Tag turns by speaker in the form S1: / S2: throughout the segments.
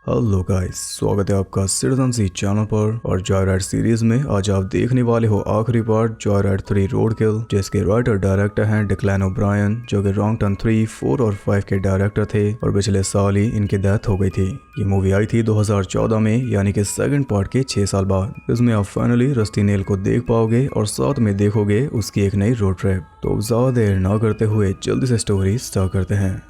S1: Hello guys, स्वागत है आपका सिटीजन सी चैनल पर। और जॉयराइड सीरीज में आज आप देखने वाले हो आखिरी पार्ट जॉयराइड 3 रोड किल, जिसके राइटर डायरेक्टर हैं डिक्लान ओब्रायन, जो कि रॉन्ग टर्न 3, 4 और 5 के डायरेक्टर थे और पिछले साल ही इनकी डेथ हो गई थी। ये मूवी आई थी 2014 में, यानी कि सेकंड पार्ट के 6 साल बाद। इसमें आप फाइनली रस्टी नेल को देख पाओगे और साथ में देखोगे उसकी एक नई रोड ट्रिप। तो ज्यादा देर ना करते हुए जल्दी से स्टोरी स्टार्ट करते हैं।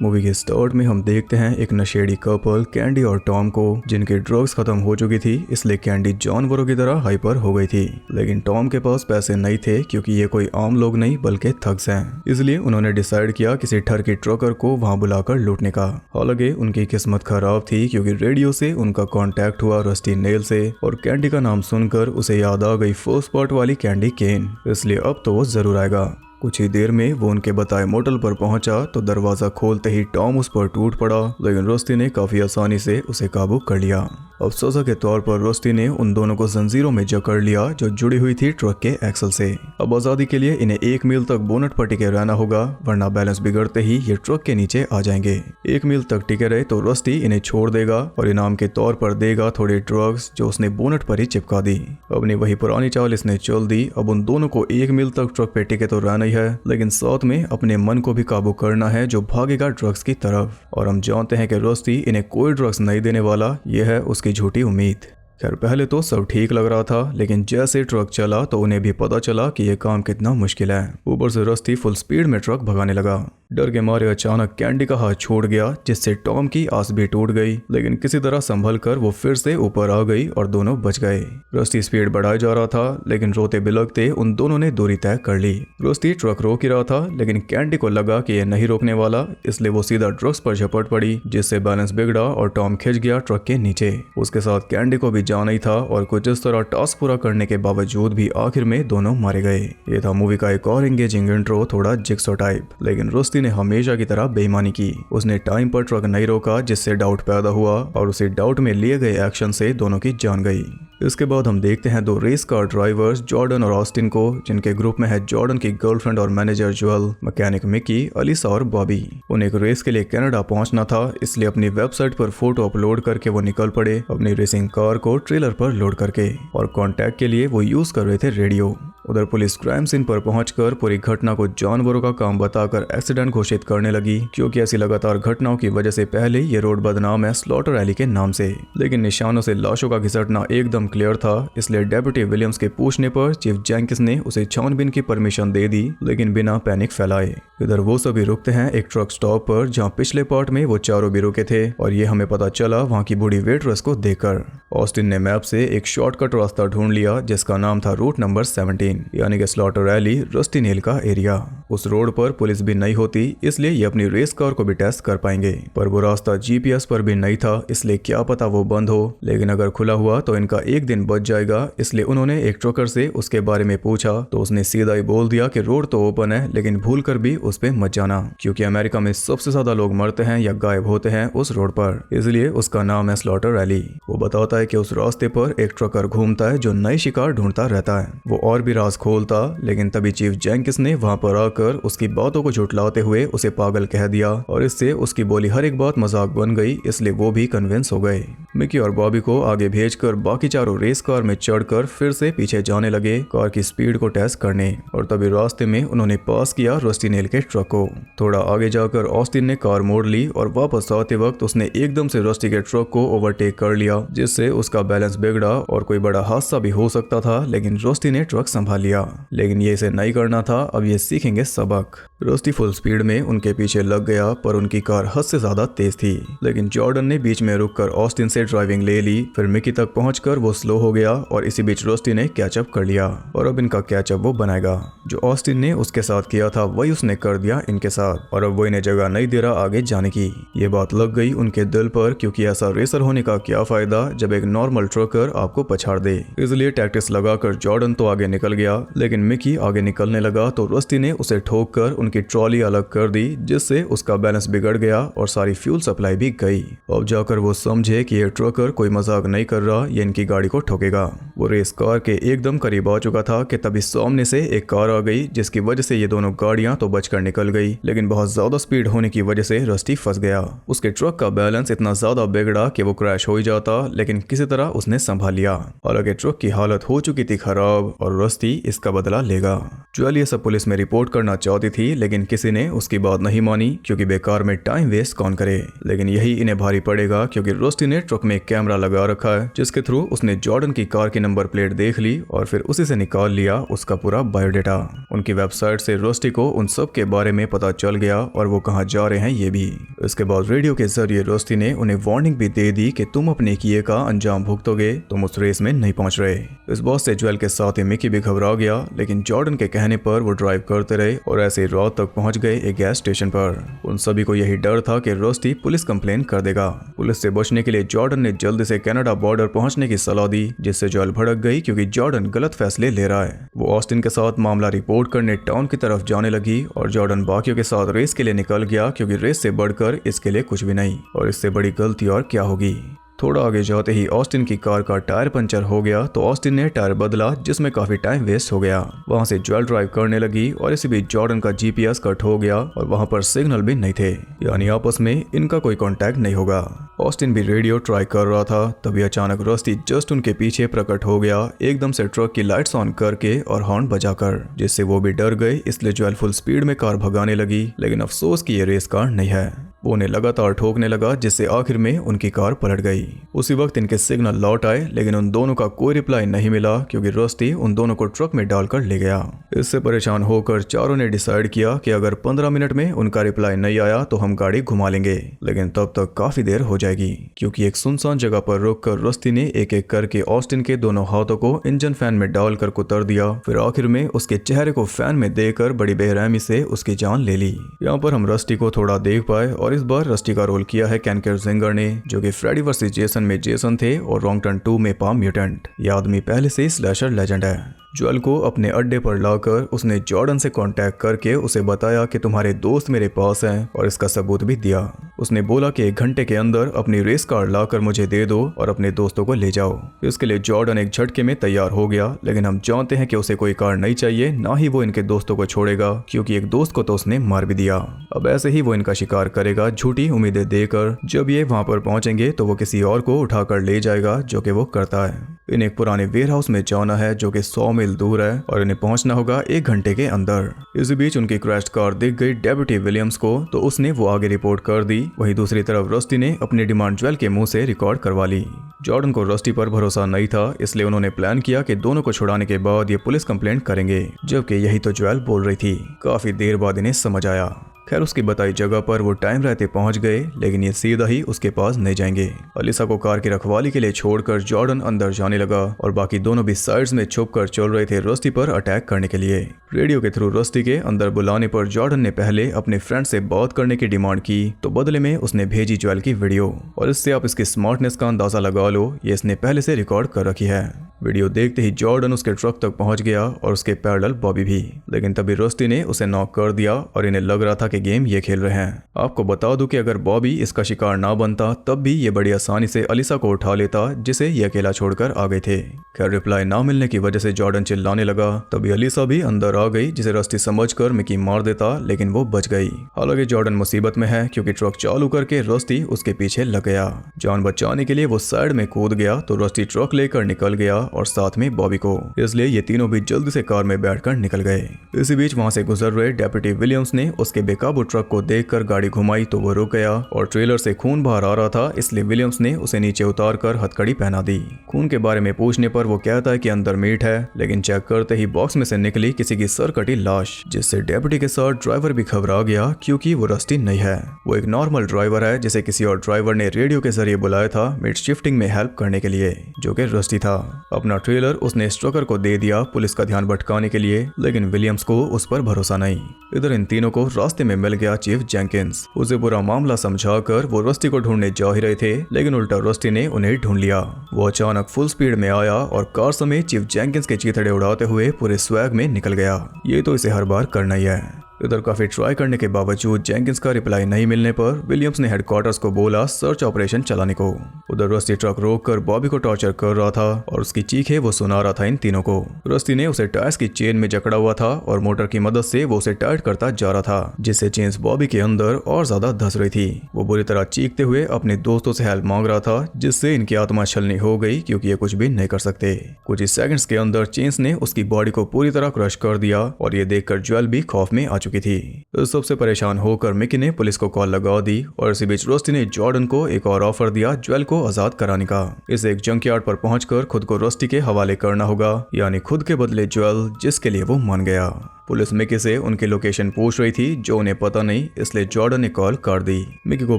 S1: मूवी के स्टार्ट में हम देखते हैं एक नशेड़ी कपल कैंडी और टॉम को, जिनकी ड्रग्स खत्म हो चुकी थी, इसलिए कैंडी जानवरों की तरह हाइपर हो गई थी। लेकिन टॉम के पास पैसे नहीं थे, क्योंकि ये कोई आम लोग नहीं बल्कि थग्स हैं। इसलिए उन्होंने डिसाइड किया किसी ठरकी ट्रकर को वहां बुलाकर लूटने का। हालांकि उनकी किस्मत खराब थी, क्योंकि रेडियो से उनका कॉन्टेक्ट हुआ रस्टी नेल से और कैंडी का नाम सुनकर उसे याद आ गई फर्स्ट पार्ट वाली कैंडी केन, इसलिए अब तो वो जरूर आएगा। कुछ ही देर में वो उनके बताए मोटल पर पहुंचा तो दरवाजा खोलते ही टॉम उस पर टूट पड़ा, लेकिन रस्टी ने काफी आसानी से उसे काबू कर लिया। अब सजा के तौर पर रस्टी ने उन दोनों को जंजीरों में जकड़ लिया जो जुड़ी हुई थी ट्रक के एक्सल से। अब आजादी के लिए इन्हें 1 मील तक बोनट पर टिके रहना होगा, वरना बैलेंस बिगड़ते ही ये ट्रक के नीचे आ जाएंगे। 1 मील तक टिके रहे तो रस्टी इन्हें छोड़ देगा और इनाम के तौर पर देगा थोड़ी ड्रग्स, जो उसने बोनट पर ही चिपका दी। अपनी वही पुरानी चाल इसने चल दी। अब उन दोनों को 1 मील तक ट्रक पे टिके तो रहना ही है, लेकिन साथ में अपने मन को भी काबू करना है जो भागेगा ड्रग्स की तरफ। और हम जानते हैं कि रस्टी इन्हें कोई ड्रग्स नहीं देने वाला, यह है उसकी झूठी उम्मीद। खैर पहले तो सब ठीक लग रहा था, लेकिन जैसे ट्रक चला तो उन्हें भी पता चला कि यह काम कितना मुश्किल है। ऊपर से रस्टी फुल स्पीड में ट्रक भगाने लगा। डर के मारे अचानक कैंडी का हाथ छूट गया, जिससे टॉम की आस भी टूट गई, लेकिन किसी तरह संभल कर वो फिर से ऊपर आ गई और दोनों बच गए। रस्टी स्पीड बढ़ाए जा रहा था, लेकिन रोते बिलखते उन दोनों ने दूरी तय कर ली। रस्टी ट्रक रोक ही रहा था, लेकिन कैंडी को लगा कि यह नहीं रोकने वाला, इसलिए वो सीधा ड्रग्स पर झपट पड़ी, जिससे बैलेंस बिगड़ा और टॉम खिंच गया ट्रक के नीचे। उसके साथ कैंडी को भी जाना ही था, और कुछ इस तरह टास्क पूरा करने के बावजूद भी आखिर में दोनों मारे गए। ये था मूवी का एक और एंगेजिंग इंट्रो, थोड़ा जिक्सो टाइप। लेकिन रस्टी ने हमेशा की तरह बेईमानी की। उसने टाइम पर ट्रक नहीं रोका, जिससे डाउट पैदा हुआ, और उसी डाउट में लिए गए एक्शन से दोनों की जान गई। इसके बाद हम देखते हैं 2 रेस कार ड्राइवर्स जॉर्डन और ऑस्टिन को, जिनके ग्रुप में है जॉर्डन की गर्लफ्रेंड और manager jewel, mechanic Mickey, Alisa और बॉबी। उन्हें एक रेस के लिए कनाडा पहुंचना था, इसलिए अपनी वेबसाइट पर फोटो अपलोड करके वो निकल पड़े अपनी रेसिंग कार को ट्रेलर पर लोड करके। और कांटेक्ट के लिए वो यूज कर रहे थे रेडियो। उधर पुलिस क्राइम सीन पर पहुंचकर पूरी घटना को जानवरों का काम बताकर एक्सीडेंट घोषित करने लगी, क्योंकि ऐसी लगातार घटनाओं की वजह से पहले ये रोड बदनाम है स्लॉटर एली के नाम से। लेकिन निशानों से लाशों का घिसटना एकदम क्लियर था, इसलिए डेप्यूटी विलियम्स के पूछने पर चीफ जेंकिंस ने उसे छानबीन की परमिशन दे दी, लेकिन बिना पैनिक फैलाए। इधर वो सभी रुकते हैं एक ट्रक स्टॉप पर, जहां पिछले पार्ट में वो चारों भी रुके थे, और ये हमें पता चला वहां की बूढ़ी वेटरेस को देखकर। ऑस्टिन ने मैप से एक शॉर्टकट रास्ता ढूंढ लिया, जिसका नाम था रूट नंबर 17, यानी कि स्लॉटर एली, रस्टी नेल का एरिया। उस रोड पर पुलिस भी नहीं होती, इसलिए ये अपनी रेस कार को भी टेस्ट कर पाएंगे। पर वो रास्ता जीपीएस पर भी नहीं था, इसलिए क्या पता वो बंद हो, लेकिन अगर खुला हुआ तो इनका एक दिन बच जाएगा। इसलिए उन्होंने एक ट्रकर से उसके बारे में पूछा, तो उसने सीधा ही बोल दिया कि रोड तो ओपन है, लेकिन भूल कर भी उस पे मत जाना, क्योंकि अमेरिका में सबसे ज्यादा लोग मरते हैं या गायब होते हैं उस रोड पर, इसलिए उसका नाम है स्लॉटर एली। वो बताता है कि उस रास्ते पर एक ट्रकर घूमता है जो नई शिकार ढूंढता रहता है। वो और भी राज खोलता, लेकिन तभी चीफ जेंकिंस ने वहां पर आकर उसकी बातों को झुठलाते हुए उसे पागल कह दिया, और इससे उसकी बोली हर एक बात मजाक बन गई, इसलिए वो भी कन्विंस हो गए। मिकी और बॉबी को आगे भेजकर बाकी चारों रेस कार में चढ़कर फिर से पीछे जाने लगे कार की स्पीड को टेस्ट करने, और तभी रास्ते में उन्होंने पास किया रस्टी नेल के ट्रक को। थोड़ा आगे जाकर ऑस्टिन ने कार मोड़ ली, और वापस आते वक्त उसने एकदम से रस्टी के ट्रक को ओवरटेक कर लिया, जिससे उसका बैलेंस बिगड़ा और कोई बड़ा हादसा भी हो सकता था, लेकिन रस्टी ने ट्रक संभाल लिया। लेकिन ये इसे नहीं करना था, अब ये सीखेंगे सबक। रस्टी फुल स्पीड में उनके पीछे लग गया, पर उनकी कार हद से ज्यादा तेज थी। लेकिन जॉर्डन ने बीच में रुककर ऑस्टिन से ड्राइविंग ले ली। फिर मिकी तक पहुंचकर वो स्लो हो गया और इसी बीच रस्टी ने कैचअप कर लिया और अब इनका कैचअप वो बनाएगा। जो ऑस्टिन ने उसके साथ किया था वही उसने कर दिया इनके साथ, और अब वो इन्हें जगह नहीं दे रहा आगे जाने की। ये बात लग गई उनके दिल पर, क्योंकि ऐसा रेसर होने का क्या फायदा जब एक नॉर्मल ट्रकर आपको पछाड़ दे। इसलिए टैक्टिक्स लगाकर जॉर्डन तो आगे निकल गया, लेकिन मिकी आगे निकलने लगा तो रस्टी ने उसे ठोक कर उनकी ट्रॉली अलग कर दी, जिससे उसका बैलेंस बिगड़ गया और सारी फ्यूल सप्लाई भी गई। अब जाकर वो समझे कि ये ट्रकर कोई मजाक नहीं कर रहा, ये इनकी गाड़ी को ठोकेगा। वो रेस कार के एकदम करीब आ चुका था कि तभी सामने से एक कार आ गई, जिसकी वजह से ये दोनों गाड़ियां तो बचकर निकल गई, लेकिन बहुत ज्यादा स्पीड होने की वजह से रस्टी फंस गया। उसके ट्रक का बैलेंस इतना ज्यादा बिगड़ा कि वो क्रैश हो ही जाता, लेकिन किसी तरह उसने संभाल लिया। हालांकि ट्रक की हालत हो चुकी थी खराब और रस्टी इसका बदला लेगा। ज्वेल ये सब पुलिस में रिपोर्ट करना चाहती थी, लेकिन किसी ने उसकी बात नहीं मानी, क्योंकि बेकार में टाइम वेस्ट कौन करे। लेकिन यही इन्हें भारी पड़ेगा, क्योंकि रस्टी ने ट्रक में एक कैमरा लगा रखा है, जिसके थ्रू उसने जॉर्डन की कार की नंबर प्लेट देख ली और फिर उसी से निकाल लिया उसका पूरा बायोडेटा। उनकी वेबसाइट से रस्टी को उन सब के बारे में पता चल गया और वो कहाँ जा रहे हैं ये भी। इसके बाद रेडियो के जरिए रस्टी ने उन्हें वार्निंग भी दे दी कि तुम अपने किए का अंजाम भुगतोगे, तुम उस रेस में नहीं पहुंच रहे। इस बात से ज्वेल के साथ ही मिकी भी घबरा गया, लेकिन जॉर्डन के कहने पर वो ड्राइव करते रहे और ऐसे रात तक पहुंच गए एक गैस स्टेशन पर। उन सभी को यही डर था कि रस्टी पुलिस कंप्लेन कर देगा। पुलिस से बचने के लिए जॉर्डन ने जल्दी से कनाडा बॉर्डर पहुंचने की सलाह दी, जिससे ज्वेल भड़क गई, क्योंकि जॉर्डन गलत फैसले ले रहा है। वो ऑस्टिन के साथ मामला रिपोर्ट करने टाउन की तरफ जाने लगी और जॉर्डन बाकियों के साथ रेस के लिए निकल गया, क्योंकि रेस से बढ़कर इसके लिए कुछ भी नहीं, और इससे बड़ी गलती और क्या होगी। थोड़ा आगे जाते ही ऑस्टिन की कार का टायर पंचर हो गया, तो ऑस्टिन ने टायर बदला, जिसमें काफी टाइम वेस्ट हो गया। वहां से ज्वेल ड्राइव करने लगी और इसी बीच जॉर्डन का जीपीएस कट हो गया और वहां पर सिग्नल भी नहीं थे, यानी आपस में इनका कोई कांटेक्ट नहीं होगा। ऑस्टिन भी रेडियो ट्राई कर रहा था, तभी अचानक रस्टी जस्ट उनके पीछे प्रकट हो गया, एकदम से ट्रक की लाइट्स ऑन करके और हॉर्न बजाकर, जिससे वो भी डर गए। इसलिए ज्वेल फुल स्पीड में कार भगाने लगी, लेकिन अफसोस कि ये रेस कार नहीं है। वो उन्हें लगातार ठोकने लगा, जिससे आखिर में उनकी कार पलट गई। उसी वक्त इनके सिग्नल लौट आए, लेकिन उन दोनों का कोई रिप्लाई नहीं मिला, क्योंकि रस्टी उन दोनों को ट्रक में डालकर ले गया। इससे परेशान होकर चारों ने डिसाइड किया कि अगर 15 मिनट में उनका रिप्लाई नहीं आया तो हम गाड़ी घुमा लेंगे, लेकिन तब तक काफी देर हो जाएगी, क्योंकि एक सुनसान जगह पर रुककर रस्टी ने एक एक करके ऑस्टिन के दोनों हाथों को इंजन फैन में डालकर कुतर दिया। फिर आखिर में उसके चेहरे को फैन में देकर बड़ी बेरहमी से उसकी जान ले ली। यहाँ पर हम रस्टी को थोड़ा देख पाए, और इस बार रस्टी का रोल किया है केन केर्जिंगर ने, जो कि फ्रेडी वर्सेस जेसन में जेसन थे और रॉन्ग टर्न 2 में पाम म्यूटेंट। यह आदमी पहले से स्लैशर लेजेंड है। ज्वेल को अपने अड्डे पर लाकर उसने जॉर्डन से कांटेक्ट करके उसे बताया कि तुम्हारे दोस्त मेरे पास हैं, और इसका सबूत भी दिया। उसने बोला कि 1 घंटे के अंदर अपनी रेस कार लाकर मुझे दे दो और अपने दोस्तों को ले जाओ। इसके लिए जॉर्डन एक झटके में तैयार हो गया, लेकिन हम जानते हैं कि उसे कोई कार नहीं चाहिए, ना ही वो इनके दोस्तों को छोड़ेगा, क्योंकि एक दोस्त को तो उसने मार भी दिया। अब ऐसे ही वो इनका शिकार करेगा, झूठी उम्मीदें देकर। जब ये वहां पर पहुंचेंगे तो वो किसी और को उठाकर ले जाएगा, जो कि वो करता है। इन्हें एक पुराने वेयर हाउस में जाना है, जो कि 100 मील दूर है, और इन्हें पहुंचना होगा 1 घंटे के अंदर। इसी बीच उनकी क्रैश कार दिख गई डेप्यूटी विलियम्स को, तो उसने वो आगे रिपोर्ट कर दी। वहीं दूसरी तरफ रस्टी ने अपनी डिमांड ज्वेल के मुंह से रिकॉर्ड करवा ली। जॉर्डन को रस्टी पर भरोसा नहीं था, इसलिए उन्होंने प्लान किया कि दोनों को छुड़ाने के बाद ये पुलिस कंप्लेंट करेंगे, जबकि यही तो ज्वेल बोल रही थी। काफी देर बाद इन्हें समझ आया। खैर, उसकी बताई जगह पर वो टाइम रहते पहुंच गए, लेकिन ये सीधा ही उसके पास नहीं जाएंगे। अलीसा को कार की रखवाली के लिए छोड़कर जॉर्डन अंदर जाने लगा, और बाकी दोनों भी साइड्स में छुपकर चल रहे थे रस्टी पर अटैक करने के लिए। रेडियो के थ्रू रस्टी के अंदर बुलाने पर जॉर्डन ने पहले अपने फ्रेंड से बात करने की डिमांड की, तो बदले में उसने भेजी ज्वेल की वीडियो, और इससे आप इसकी स्मार्टनेस का अंदाजा लगा लो, ये इसने पहले से रिकॉर्ड कर रखी है। वीडियो देखते ही जॉर्डन उसके ट्रक तक पहुंच गया और उसके पैरेलल बॉबी भी, लेकिन तभी रस्टी ने उसे नॉक कर दिया और इन्हें लग रहा था कि गेम ये खेल रहे हैं। आपको बता दूं कि अगर बॉबी इसका शिकार ना बनता तब भी ये बड़ी आसानी से अलीसा को उठा लेता, जिसे ये अकेला छोड़कर आ गए थे। खैर, रिप्लाई ना मिलने की वजह से जॉर्डन चिल्लाने लगा, तभी अलीसा भी अंदर आ गई, जिसे रस्टी समझकर मिकी मार देता, लेकिन वो बच गई। हालांकि जॉर्डन मुसीबत में है, क्योंकि ट्रक चालू करके रस्टी उसके पीछे लग गया। जान बचाने के लिए वो साइड में कूद गया, तो रस्टी ट्रक लेकर निकल गया और साथ में बॉबी को, इसलिए ये तीनों भी जल्दी से कार में बैठकर निकल गए। इसी बीच वहां से गुजर रहे डेप्यूटी विलियम्स ने उसके बेकाबू ट्रक को देखकर गाड़ी घुमाई तो वो रुक गया और ट्रेलर से खून बाहर आ रहा था, इसलिए विलियम्स ने उसे नीचे उतार कर हथकड़ी पहना दी। खून के बारे में पूछने पर वो कहता है कि अंदर मीट है, लेकिन चेक करते ही बॉक्स में से निकली किसी की सर कटी लाश, जिससे डेप्यूटी के साथ ड्राइवर भी घबरा गया क्योंकि वो रस्टी नहीं है। वो एक नॉर्मल ड्राइवर है जिसे किसी और ड्राइवर ने रेडियो के जरिए बुलाया था मिड शिफ्टिंग में हेल्प करने के लिए, जो कि रस्टी था। अपना ट्रेलर उसने ट्रकर को दे दिया पुलिस का ध्यान भटकाने के लिए, लेकिन विलियम्स को उस पर भरोसा नहीं। इधर इन तीनों को रास्ते में मिल गया चीफ जेंकिंस। उसे पूरा मामला समझाकर वो रस्टी को ढूंढने जा ही रहे थे, लेकिन उल्टा रस्टी ने उन्हें ढूंढ लिया। वो अचानक फुल स्पीड में आया और कार समेत चीफ जेंकिंस के चीथड़े उड़ाते हुए पूरे स्वैग में निकल गया। ये तो इसे हर बार करना ही है। इधर काफी ट्राई करने के बावजूद जेंकिंस का रिप्लाई नहीं मिलने पर विलियम्स ने हेडक्वार्टर्स को बोला सर्च ऑपरेशन चलाने को। उधर रस्टी ट्रक रोककर बॉबी को टॉर्चर कर रहा था और उसकी चीखें वो सुना रहा था इन तीनों को। रस्टी ने उसे टायर्स की चेन में जकड़ा हुआ था और मोटर की मदद से वो उसे टाइट करता जा रहा था, जिससे चेन्स बॉबी के अंदर और ज्यादा धंस रही थी। वो बुरी तरह चीखते हुए अपने दोस्तों से हेल्प मांग रहा था, जिससे इनकी आत्मा छलनी हो गई क्योंकि ये कुछ भी नहीं कर सकते। कुछ ही सेकंड्स के अंदर चेन्स ने उसकी बॉडी को पूरी तरह क्रश कर दिया और ये देखकर ज्वेल भी खौफ में आ चुकी थी। सबसे परेशान होकर मिकी ने पुलिस को कॉल लगा दी और इसी बीच रस्टी ने जॉर्डन को एक और ऑफर दिया ज्वेल को आजाद कराने का। इसे एक जंकयार्ड पर पहुंचकर खुद को रस्टी के हवाले करना होगा, यानी खुद के बदले ज्वेल, जिसके लिए वो मान गया। पुलिस मिकी से उनकी लोकेशन पूछ रही थी जो उन्हें पता नहीं, इसलिए जॉर्डन ने कॉल कर दी। मिकी को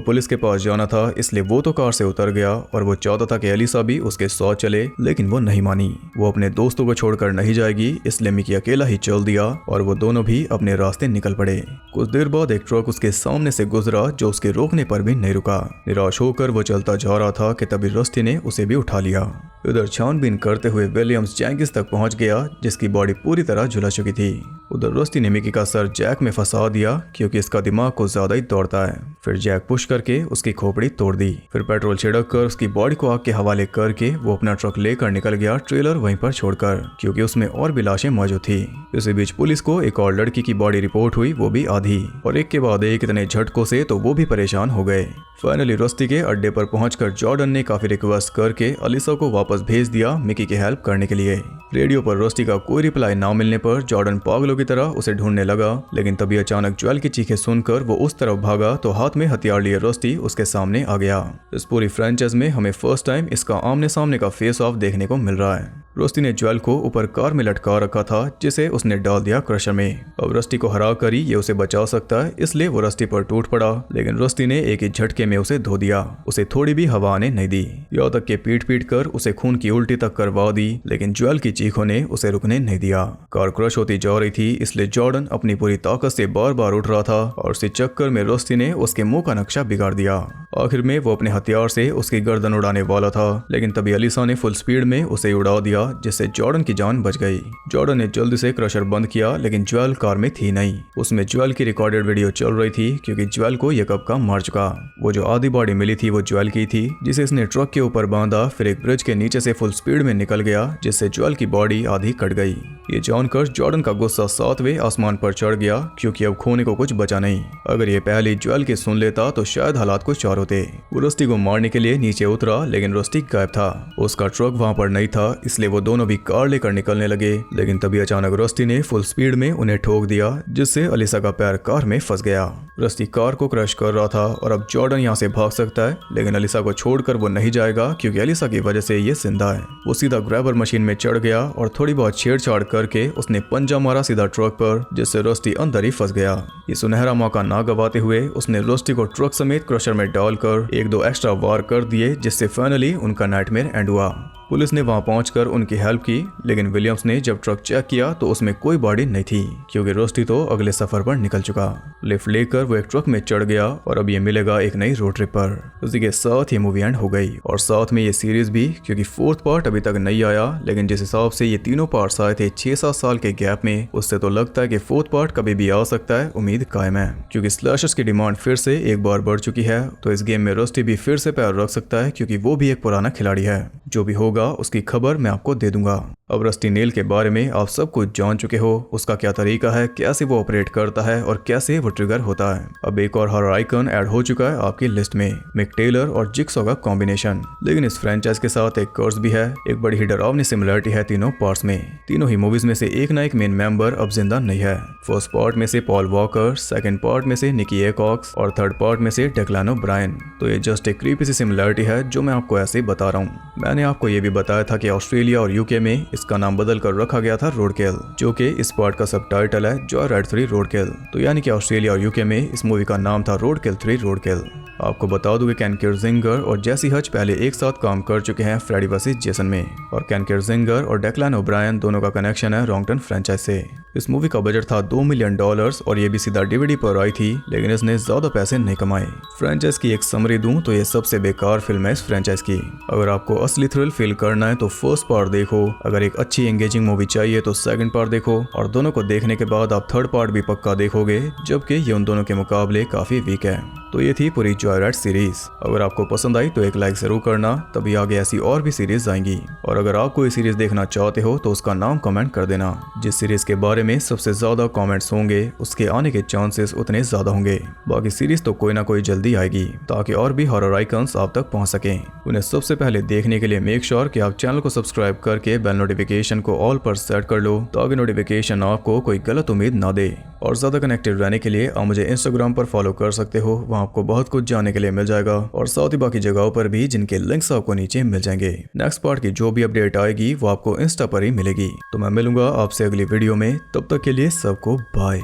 S1: पुलिस के पास जाना था, इसलिए वो तो कार से उतर गया और वो चाहता था कि एलिसा भी उसके साथ चले, लेकिन वो नहीं मानी। वो अपने दोस्तों को छोड़कर नहीं जाएगी, इसलिए मिकी अकेला ही चल दिया और वो दोनों भी अपने रास्ते निकल पड़े। कुछ देर बाद एक ट्रक उसके सामने से गुजरा जो उसके रोकने पर भी नहीं रुका। निराश होकर वो चलता जा रहा था कि तभी रस्टी ने उसे भी उठा लिया। उधर छानबीन करते हुए विलियम्स जेंकिंस तक पहुंच गया, जिसकी बॉडी पूरी तरह झुलस चुकी थी। उधर रस्टी ने मिकी का सर जैक में फंसा दिया क्योंकि इसका दिमाग को ज्यादा ही दौड़ता है। फिर जैक पुश करके उसकी खोपड़ी तोड़ दी। फिर पेट्रोल छिड़क कर उसकी बॉडी को आग के हवाले करके वो अपना ट्रक लेकर निकल गया, ट्रेलर वहीं पर छोड़कर, क्योंकि उसमें और भी लाशें मौजूद थी। इसी बीच पुलिस को एक और लड़की की बॉडी रिपोर्ट हुई, वो भी आधी, और एक के बाद एक इतने झटकों से तो वो भी परेशान हो गए। फाइनली रस्टी के अड्डे पर पहुंचकर जॉर्डन ने काफी रिक्वेस्ट करके अलीसा को वापस भेज दिया मिकी की हेल्प करने के लिए। रेडियो पर रस्टी का कोई रिप्लाई ना मिलने पर जॉर्डन पागलों की तरह उसे ढूंढने लगा, लेकिन तभी अचानक ज्वेल की चीखें सुनकर वो उस तरफ भागा तो हाथ में हथियार लिए रस्टी उसके सामने आ गया। इस पूरी फ्रेंचाइज में हमें फर्स्ट टाइम इसका आमने सामने का फेस ऑफ देखने को मिल रहा है। रस्टी ने ज्वेल को ऊपर कार में लटका रखा था, जिसे उसने डाल दिया क्रशर में। अब रस्टी को हरा कर ही ये उसे बचा सकता है, इसलिए वो रस्टी पर टूट पड़ा, लेकिन रस्टी ने एक ही झटके में उसे धो दिया। उसे थोड़ी भी हवा आने नहीं दी, यहाँ तक के पीट पीट कर उसे खून की उल्टी तक करवा दी, लेकिन ज्वेल की चीखों ने उसे रुकने नहीं दिया। कार क्रश होती जा रही थी, इसलिए जॉर्डन अपनी पूरी ताकत से बार बार उठ रहा था और उसी चक्कर में रस्टी ने उसके मुंह का नक्शा बिगाड़ दिया। आखिर में वो अपने हथियार से उसकी गर्दन उड़ाने वाला था, लेकिन तभी अलीसा ने फुल स्पीड में उसे उड़ा दिया, जिससे जॉर्डन की जान बच गई। जॉर्डन ने जल्दी से क्रशर बंद किया, लेकिन ज्वेल कार में थी नहीं। उसमें ज्वेल की रिकॉर्डेड वीडियो चल रही थी, क्योंकि ज्वेल को ये कब का मार चुका। वो जो आधी बॉडी मिली थी वो ज्वेल की थी, जिसे इसने ट्रक के ऊपर बांधा, फिर एक ब्रिज के नीचे से फुल स्पीड में निकल गया, जिससे ज्वेल की बॉडी आधी कट गई। ये जानकर जॉर्डन का गुस्सा 7वें आसमान पर चढ़ गया, क्योंकि अब खोने को कुछ बचा नहीं। अगर ये पहले ज्वेल की सुन लेता तो शायद हालात कुछ और होते। वो रस्टी को मारने के लिए नीचे उतरा, लेकिन रस्टी गायब था। उसका ट्रक वहां पर नहीं था, इसलिए वो दोनों भी कार लेकर निकलने लगे, लेकिन तभी अचानक रस्टी ने फुल स्पीड में उन्हें ठोक दिया, जिससे अलीसा का पैर कार में फंस गया। रस्टी कार को क्रश कर रहा था और अब जॉर्डन यहाँ से भाग सकता है, लेकिन अलीसा को छोड़कर वो नहीं जाएगा, क्योंकि अलीसा की वजह से ये जिंदा है। वो सीधा ग्रैबर मशीन में चढ़ गया और थोड़ी बहुत छेड़छाड़ करके उसने पंजा मारा सीधा ट्रक पर, जिससे रस्टी अंदर ही फंस गया। ये सुनहरा मौका ना गवाते हुए उसने रस्टी को ट्रक समेत क्रशर में डालकर 1-2 एक्स्ट्रा वार कर दिए, जिससे फाइनली उनका नाइटमेयर एंड हुआ। पुलिस ने वहां पहुंचकर उनकी हेल्प की, लेकिन विलियम्स ने जब ट्रक चेक किया तो उसमें कोई बॉडी नहीं थी, क्योंकि रस्टी तो अगले सफर पर निकल चुका। लिफ्ट लेकर वो एक ट्रक में चढ़ गया और अब ये मिलेगा एक नई रोड ट्रिप पर। उसी के साथ ये मूवी एंड हो गई और साथ में ये सीरीज भी, क्योंकि 4th पार्ट अभी तक नहीं आया, लेकिन जिस हिसाब से ये तीनों पार्ट्स आए थे 6-7 साल के गैप में, उससे तो लगता है कि 4th पार्ट कभी भी आ सकता है। उम्मीद कायम है, क्योंकि स्लैशर्स की डिमांड फिर से एक बार बढ़ चुकी है, तो इस गेम में रस्टी भी फिर से पैर रख सकता है, क्योंकि वो भी एक पुराना खिलाड़ी है। जो भी होगा उसकी खबर मैं आपको दे दूंगा। अब रस्टी नेल के बारे में आप सब कुछ जान चुके हो, उसका क्या तरीका है, कैसे वो ऑपरेट करता है और कैसे वो ट्रिगर होता है। अब एक और हॉरर आइकन ऐड हो चुका है आपकी लिस्ट में, मिक टेलर और जिक्सॉ का कॉम्बिनेशन। लेकिन इस फ्रेंचाइज के साथ एक कर्स भी है, एक बड़ी ही डरावनी सिमिलरिटी है तीनों पार्ट्स में। तीनों ही मूवीज में से एक ना एक मेन मेंबर अब जिंदा नहीं है। फर्स्ट पार्ट में से पॉल वॉकर, सेकंड पार्ट में से निकी एकॉक्स और थर्ड पार्ट में से डेक्लान ओब्रायन। तो ये जस्ट एक क्रीपी सी सिमिलरिटी है जो मैं आपको ऐसे ही बता रहा हूँ। मैंने आपको ये भी बताया था कि ऑस्ट्रेलिया और यूके में इसका नाम बदल कर रखा गया था रोडकिल, जो कि इस पार्ट का सबटाइटल है जॉयराइड 3 रोडकिल। तो यानी कि ऑस्ट्रेलिया और यूके में इस मूवी का नाम था रोडकिल 3 रोडकिल। आपको बता दूं कि केन किर्जिंगर और जेसी हच पहले एक साथ काम कर चुके हैं फ्रेडी वर्सेस जेसन में, और केन किर्जिंगर और डेक्लान ओब्रायन दोनों का कनेक्शन है रॉन्गटन फ्रेंचाइज से। इस मूवी का बजट था $2 मिलियन और ये भी सीधा डीवीडी पर आई थी, लेकिन इसने ज्यादा पैसे नहीं कमाए। फ्रेंचाइज की एक समरी दूं तो ये सबसे बेकार फिल्म है इस फ्रेंचाइज की। अगर आपको असली थ्रिल फील करना है तो फर्स्ट पार्ट देखो, अगर एक अच्छी एंगेजिंग मूवी चाहिए तो सेकंड पार्ट देखो, और दोनों को देखने के बाद आप थर्ड पार्ट भी पक्का देखोगे, जबकि ये उन दोनों के मुकाबले काफी वीक है। तो ये थी पूरी जॉयराइड सीरीज। अगर आपको पसंद आई तो एक लाइक जरूर करना, तभी आगे ऐसी और भी सीरीज आएंगी। और अगर आप कोई सीरीज देखना चाहते हो तो उसका नाम कमेंट कर देना। जिस सीरीज के बारे में सबसे ज्यादा कमेंट्स होंगे उसके आने के चांसेस उतने ज्यादा होंगे। बाकी सीरीज तो कोई ना कोई जल्दी आएगी, ताकि और भी हॉरर आइकन्स आप तक पहुंच सकें। उन्हें सबसे पहले देखने के लिए मेक श्योर कि आप चैनल को सब्सक्राइब करके बेल नोटिफिकेशन को ऑल पर सेट कर लो, ताकि नोटिफिकेशन आपको कोई गलत उम्मीद ना दे। और ज्यादा कनेक्टेड रहने के लिए आप मुझे इंस्टाग्राम पर फॉलो कर सकते हो, वहाँ आपको बहुत कुछ जानने के लिए मिल जाएगा, और साथ ही बाकी जगहों पर भी जिनके लिंक्स आपको नीचे मिल जाएंगे। नेक्स्ट पार्ट की जो भी अपडेट आएगी वो आपको इंस्टा पर ही मिलेगी। तो मैं मिलूंगा आपसे अगली वीडियो में, तब तक के लिए सबको बाय।